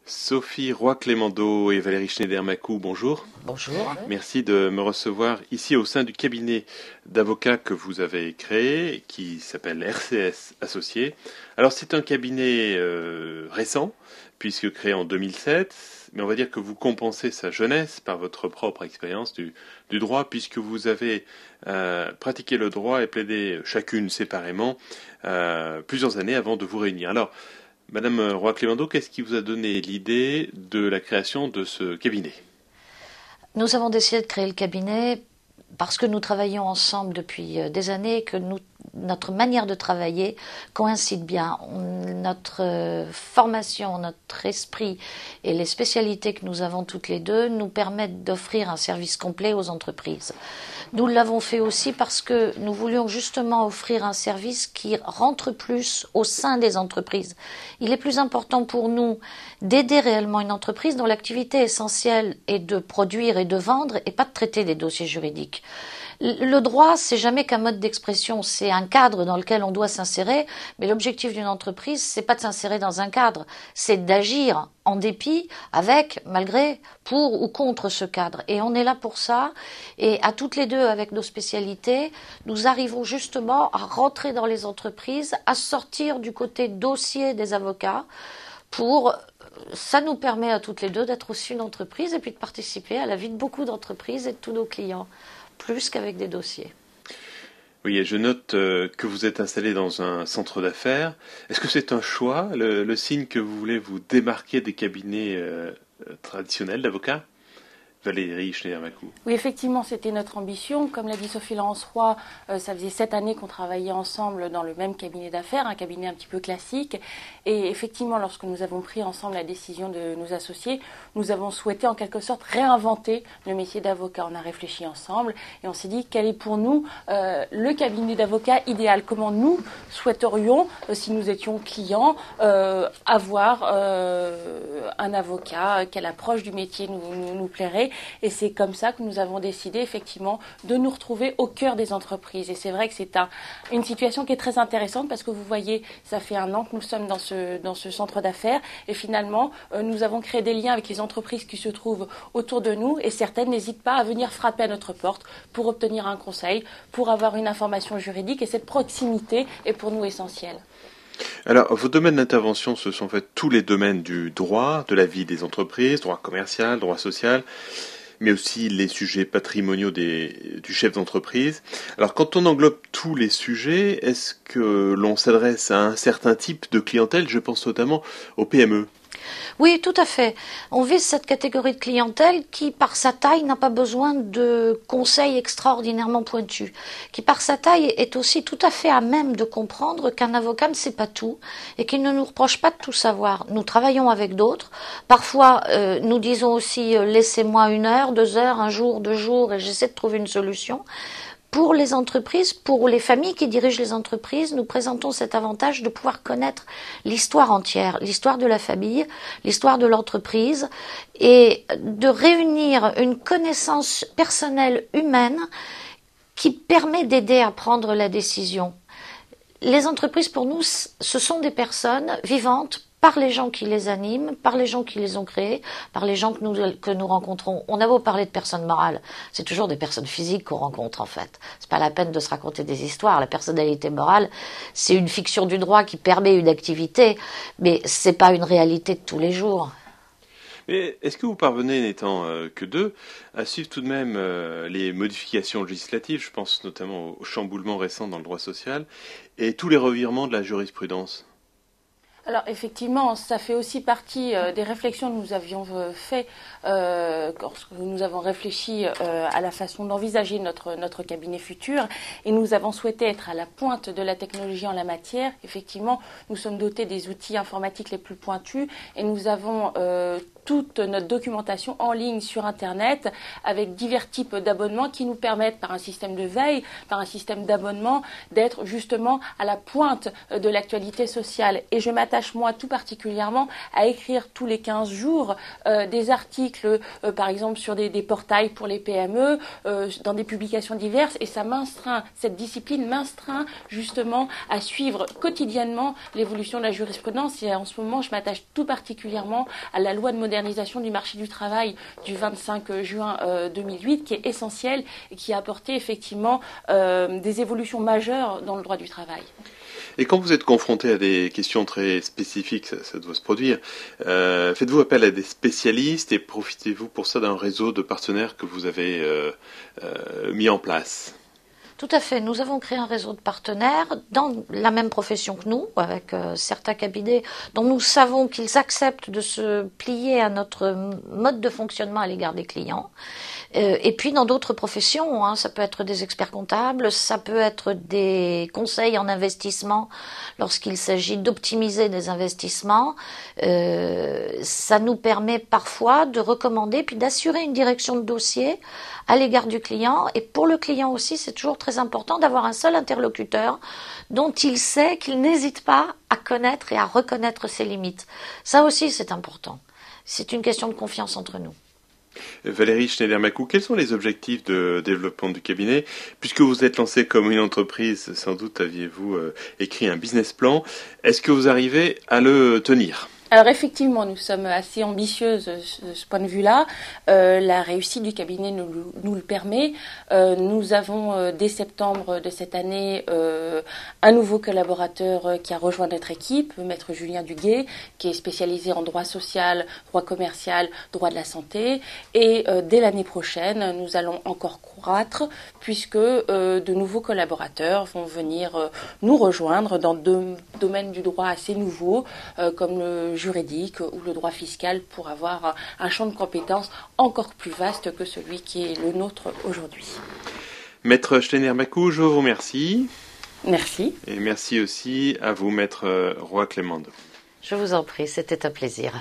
Sophie Roy-Clémendo et Valérie Schneider-Macou, bonjour. Bonjour. Merci de me recevoir ici au sein du cabinet d'avocats que vous avez créé, qui s'appelle RCS Associés. Alors c'est un cabinet récent, puisque créé en 2007, mais on va dire que vous compensez sa jeunesse par votre propre expérience du droit, puisque vous avez pratiqué le droit et plaidé chacune séparément plusieurs années avant de vous réunir. Alors, Madame Roy-Clémendo, qu'est-ce qui vous a donné l'idée de la création de ce cabinet? Nous avons décidé de créer le cabinet parce que nous travaillons ensemble depuis des années et que notre manière de travailler coïncide bien. Notre formation, notre esprit et les spécialités que nous avons toutes les deux nous permettent d'offrir un service complet aux entreprises. Nous l'avons fait aussi parce que nous voulions justement offrir un service qui rentre plus au sein des entreprises. Il est plus important pour nous d'aider réellement une entreprise dont l'activité essentielle est de produire et de vendre et pas de traiter des dossiers juridiques. Le droit, c'est jamais qu'un mode d'expression, c'est un cadre dans lequel on doit s'insérer, mais l'objectif d'une entreprise, c'est pas de s'insérer dans un cadre, c'est d'agir en dépit, avec, malgré, pour ou contre ce cadre. Et on est là pour ça, et à toutes les deux, avec nos spécialités, nous arrivons justement à rentrer dans les entreprises, à sortir du côté dossier des avocats, ça nous permet à toutes les deux d'être aussi une entreprise et puis de participer à la vie de beaucoup d'entreprises et de tous nos clients, plus qu'avec des dossiers. Oui, et je note que vous êtes installé dans un centre d'affaires. Est-ce que c'est un choix, le signe que vous voulez vous démarquer des cabinets traditionnels d'avocats? Valérie Schneider-Macou. Oui, effectivement, c'était notre ambition. Comme l'a dit Sophie-Laurence Roy, ça faisait 7 années qu'on travaillait ensemble dans le même cabinet d'affaires, un cabinet un petit peu classique. Et effectivement, lorsque nous avons pris ensemble la décision de nous associer, nous avons souhaité en quelque sorte réinventer le métier d'avocat. On a réfléchi ensemble et on s'est dit quel est pour nous le cabinet d'avocat idéal. Comment nous souhaiterions, si nous étions clients, avoir un avocat, quelle approche du métier nous plairait. Et c'est comme ça que nous avons décidé effectivement de nous retrouver au cœur des entreprises. Et c'est vrai que c'est une situation qui est très intéressante parce que vous voyez, ça fait 1 an que nous sommes dans ce centre d'affaires et finalement nous avons créé des liens avec les entreprises qui se trouvent autour de nous et certaines n'hésitent pas à venir frapper à notre porte pour obtenir un conseil, pour avoir une information juridique et cette proximité est pour nous essentielle. Alors, vos domaines d'intervention, ce sont en fait tous les domaines du droit, de la vie des entreprises, droit commercial, droit social, mais aussi les sujets patrimoniaux du chef d'entreprise. Alors, quand on englobe tous les sujets, est-ce que l'on s'adresse à un certain type de clientèle? Je pense notamment aux PME. Oui, tout à fait. On vise cette catégorie de clientèle qui, par sa taille, n'a pas besoin de conseils extraordinairement pointus, qui, par sa taille, est aussi tout à fait à même de comprendre qu'un avocat ne sait pas tout et qu'il ne nous reproche pas de tout savoir. Nous travaillons avec d'autres. Parfois, nous disons aussi laissez-moi 1 heure, 2 heures, 1 jour, 2 jours et j'essaie de trouver une solution. Pour les entreprises, pour les familles qui dirigent les entreprises, nous présentons cet avantage de pouvoir connaître l'histoire entière, l'histoire de la famille, l'histoire de l'entreprise et de réunir une connaissance personnelle humaine qui permet d'aider à prendre la décision. Les entreprises, pour nous, ce sont des personnes vivantes, par les gens qui les animent, par les gens qui les ont créés, par les gens que nous rencontrons. On a beau parler de personnes morales, c'est toujours des personnes physiques qu'on rencontre en fait. C'est pas la peine de se raconter des histoires. La personnalité morale, c'est une fiction du droit qui permet une activité, mais c'est pas une réalité de tous les jours. Mais est-ce que vous parvenez, n'étant que deux, à suivre tout de même les modifications législatives, je pense notamment au chamboulement récent dans le droit social, et tous les revirements de la jurisprudence? Alors effectivement, ça fait aussi partie des réflexions que nous avions fait lorsque nous avons réfléchi à la façon d'envisager notre cabinet futur et nous avons souhaité être à la pointe de la technologie en la matière. Effectivement, nous sommes dotés des outils informatiques les plus pointus et nous avons toute notre documentation en ligne sur Internet avec divers types d'abonnements qui nous permettent, par un système de veille, par un système d'abonnement, d'être justement à la pointe de l'actualité sociale. Et je m'attache, moi, tout particulièrement à écrire tous les 15 jours des articles, par exemple, sur des portails pour les PME, dans des publications diverses. Et ça m'instreint, cette discipline m'instreint justement à suivre quotidiennement l'évolution de la jurisprudence. Et en ce moment, je m'attache tout particulièrement à la loi de modernisation du marché du travail du 25 juin 2008, qui est essentielle et qui a apporté effectivement des évolutions majeures dans le droit du travail. Et quand vous êtes confronté à des questions très spécifiques, ça doit se produire, faites-vous appel à des spécialistes et profitez-vous pour ça d'un réseau de partenaires que vous avez mis en place ? Tout à fait. Nous avons créé un réseau de partenaires dans la même profession que nous, avec certains cabinets dont nous savons qu'ils acceptent de se plier à notre mode de fonctionnement à l'égard des clients. Et puis dans d'autres professions, ça peut être des experts comptables, ça peut être des conseils en investissement lorsqu'il s'agit d'optimiser des investissements. Ça nous permet parfois de recommander puis d'assurer une direction de dossier à l'égard du client. Et pour le client aussi, c'est toujours très important d'avoir un seul interlocuteur dont il sait qu'il n'hésite pas à connaître et à reconnaître ses limites. Ça aussi, c'est important. C'est une question de confiance entre nous. Valérie Schneider-Macou, quels sont les objectifs de développement du cabinet ? Puisque vous êtes lancé comme une entreprise, sans doute aviez-vous écrit un business plan. Est-ce que vous arrivez à le tenir ? Alors effectivement, nous sommes assez ambitieuses de ce point de vue-là. La réussite du cabinet nous le permet. Nous avons dès septembre de cette année un nouveau collaborateur qui a rejoint notre équipe, Maître Julien Duguet, qui est spécialisé en droit social, droit commercial, droit de la santé. Et dès l'année prochaine, nous allons encore croître puisque de nouveaux collaborateurs vont venir nous rejoindre dans deux domaines du droit assez nouveaux, comme le juridique ou le droit fiscal, pour avoir un champ de compétences encore plus vaste que celui qui est le nôtre aujourd'hui. Maître Schneider-Macou, je vous remercie. Merci. Et merci aussi à vous, Maître Roy-Clémende. Je vous en prie, c'était un plaisir.